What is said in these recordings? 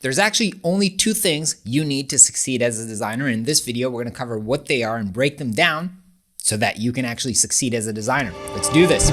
There's actually only two things you need to succeed as a designer. In this video, we're going to cover what they are and break them down so that you can actually succeed as a designer. Let's do this.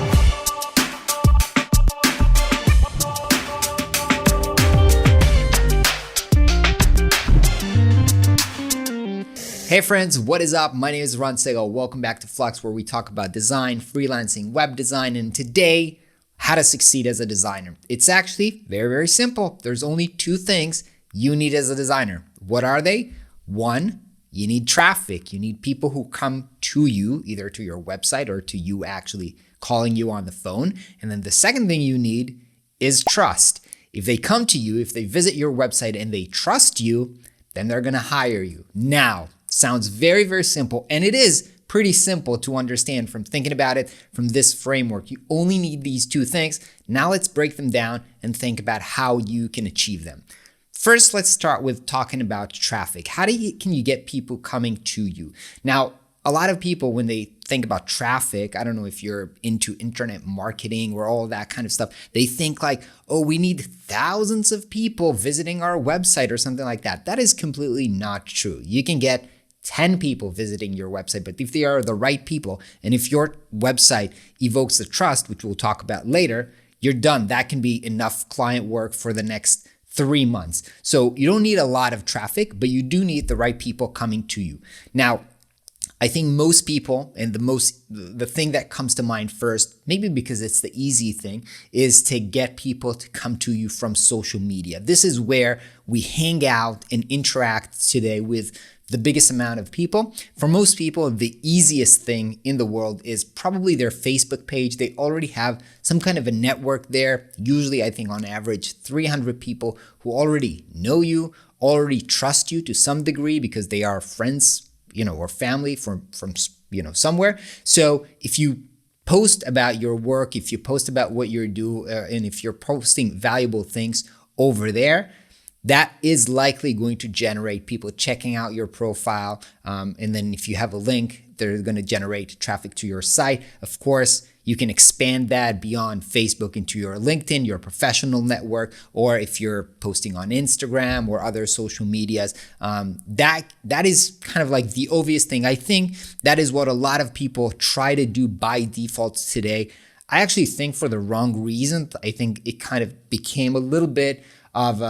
Hey friends, what is up? My name is Ron Segal. Welcome back to Flux, where we talk about design, freelancing, web design, and today, how to succeed as a designer. It's actually very, very simple. There's only two things you need as a designer. What are they? One, you need traffic. You need people who come to you, either to your website or to you actually calling you on the phone. And then the second thing you need is trust. If they come to you, if they visit your website and they trust you, then they're gonna hire you. Now, sounds very, very simple, and it is pretty simple to understand from thinking about it from this framework. You only need these two things. Now let's break them down and think about how you can achieve them. First, let's start with talking about traffic. How can you get people coming to you? Now, a lot of people, when they think about traffic, I don't know if you're into internet marketing or all that kind of stuff, they think like, oh, we need thousands of people visiting our website or something like that. That is completely not true. You can get 10 people visiting your website, but if they are the right people, and if your website evokes the trust, which we'll talk about later, you're done. That can be enough client work for the next 3 months. So you don't need a lot of traffic, but you do need the right people coming to you. Now, I think most people, and the thing that comes to mind first, maybe because it's the easy thing, is to get people to come to you from social media. This is where we hang out and interact today with the biggest amount of people. For most people, the easiest thing in the world is probably their Facebook page. They already have some kind of a network there. Usually, I think on average, 300 people who already know you, already trust you to some degree because they are friends, or family from somewhere. So if you post about your work, if you post about what you're doing, and if you're posting valuable things over there, that is likely going to generate people checking out your profile. And then if you have a link, they're going to generate traffic to your site. Of course, you can expand that beyond Facebook into your LinkedIn, your professional network, or if you're posting on Instagram or other social medias. That is kind of like the obvious thing. I think that is what a lot of people try to do by default today. I actually think for the wrong reason. I think it kind of became a little bit of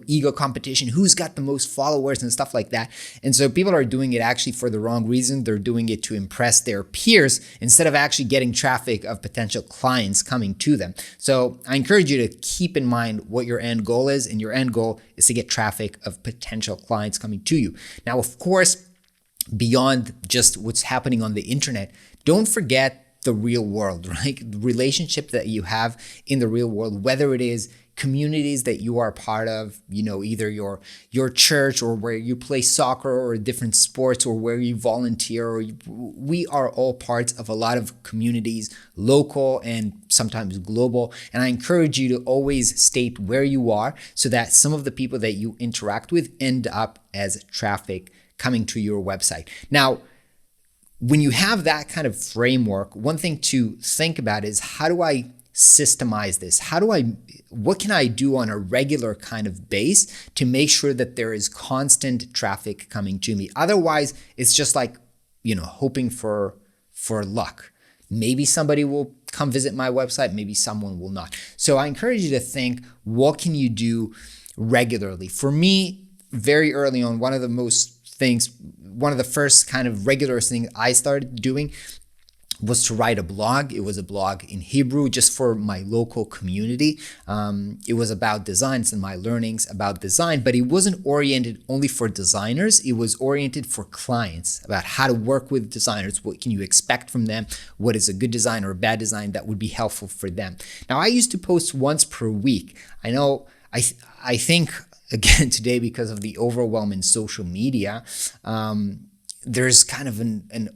ego competition, who's got the most followers and stuff like that. And so people are doing it actually for the wrong reason. They're doing it to impress their peers instead of actually getting traffic of potential clients coming to them. So I encourage you to keep in mind what your end goal is, and your end goal is to get traffic of potential clients coming to you. Now, of course, beyond just what's happening on the internet, don't forget the real world, right? The relationship that you have in the real world, whether it is communities that you are part of, either your church or where you play soccer or different sports or where you volunteer, we are all parts of a lot of communities, local and sometimes global. And I encourage you to always state where you are so that some of the people that you interact with end up as traffic coming to your website. Now, when you have that kind of framework, one thing to think about is, how do I systemize this? What can I do on a regular kind of base to make sure that there is constant traffic coming to me? Otherwise, it's just like, hoping for luck. Maybe somebody will come visit my website, maybe someone will not. So I encourage you to think, what can you do regularly? For me, very early on, one of the first kind of regular things I started doing was to write a blog. It was a blog in Hebrew just for my local community. It was about designs and my learnings about design, but it wasn't oriented only for designers. It was oriented for clients, about how to work with designers. What can you expect from them? What is a good design or a bad design that would be helpful for them? Now, I used to post once per week. I know, I think, again, today, because of the overwhelm in social media, there's kind of an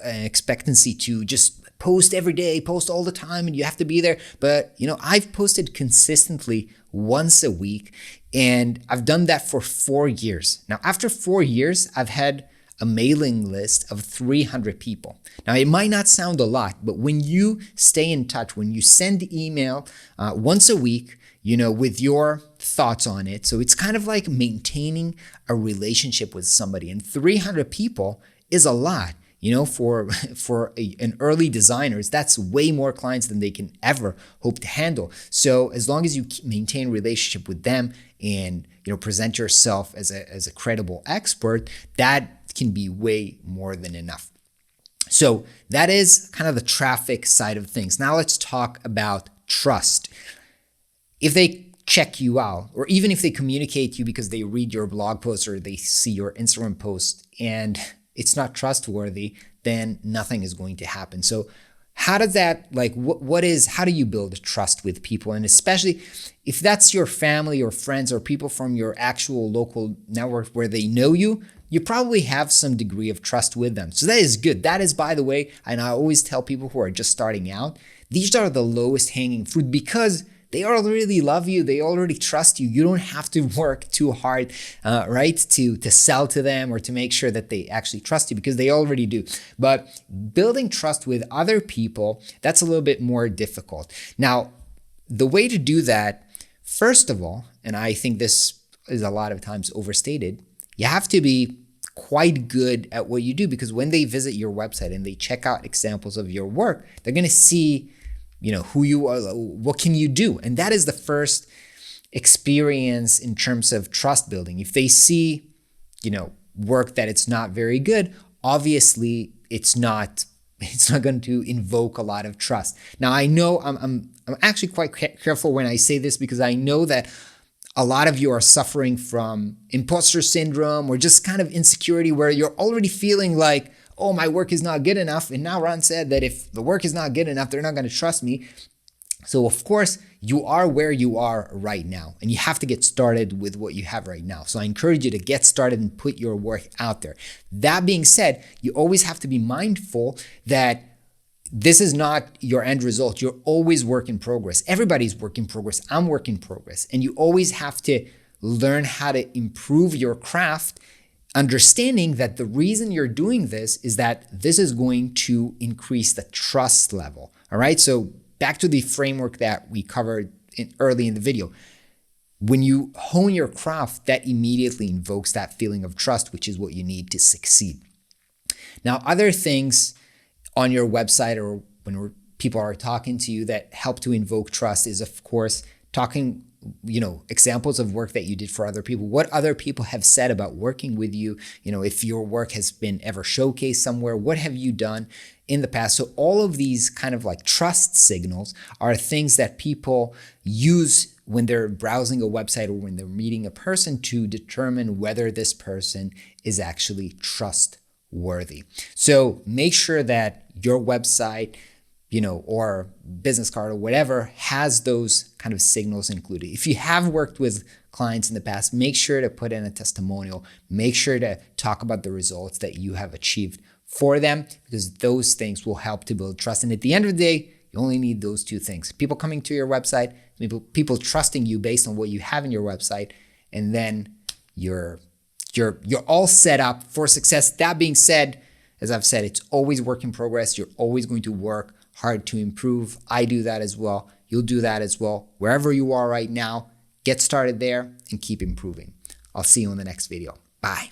expectancy to just post every day, post all the time, and you have to be there. But, I've posted consistently once a week, and I've done that for 4 years. Now, after 4 years, I've had a mailing list of 300 people. Now, it might not sound a lot, but when you stay in touch, when you send email once a week, with your thoughts on it, so it's kind of like maintaining a relationship with somebody, and 300 people is a lot. For an early designers, that's way more clients than they can ever hope to handle. So as long as you maintain a relationship with them and present yourself as a credible expert, that can be way more than enough. So that is kind of the traffic side of things. Now let's talk about trust. If they check you out, or even if they communicate to you because they read your blog post or they see your Instagram post and it's not trustworthy, then nothing is going to happen. So how does that, how do you build trust with people? And especially if that's your family or friends or people from your actual local network where they know you, you probably have some degree of trust with them. So that is good. That is, by the way, and I always tell people who are just starting out, these are the lowest hanging fruit because they already love you. They already trust you. You don't have to work too hard, right, to sell to them or to make sure that they actually trust you because they already do. But building trust with other people, that's a little bit more difficult. Now, the way to do that, first of all, and I think this is a lot of times overstated, you have to be quite good at what you do because when they visit your website and they check out examples of your work, they're going to see who you are, what can you do? And that is the first experience in terms of trust building. If they see, work that it's not very good, obviously it's not going to invoke a lot of trust. Now, I know I'm actually quite careful when I say this because I know that a lot of you are suffering from imposter syndrome or just kind of insecurity where you're already feeling like, oh, my work is not good enough. And now Ron said that if the work is not good enough, they're not going to trust me. So of course, you are where you are right now, and you have to get started with what you have right now. So I encourage you to get started and put your work out there. That being said, you always have to be mindful that this is not your end result. You're always work in progress. Everybody's work in progress. I'm work in progress. And you always have to learn how to improve your craft, understanding that the reason you're doing this is that this is going to increase the trust level. All right. So back to the framework that we covered early in the video. When you hone your craft, that immediately invokes that feeling of trust, which is what you need to succeed. Now, other things on your website or when people are talking to you that help to invoke trust is, of course, talking examples of work that you did for other people, what other people have said about working with you, if your work has been ever showcased somewhere, what have you done in the past? So all of these kind of like trust signals are things that people use when they're browsing a website or when they're meeting a person to determine whether this person is actually trustworthy. So make sure that your website, or business card or whatever has those kind of signals included. If you have worked with clients in the past, make sure to put in a testimonial. Make sure to talk about the results that you have achieved for them because those things will help to build trust. And at the end of the day, you only need those two things. People coming to your website, people trusting you based on what you have in your website, and then you're all set up for success. That being said, as I've said, it's always work in progress. You're always going to work hard to improve. I do that as well. You'll do that as well. Wherever you are right now, get started there and keep improving. I'll see you in the next video. Bye.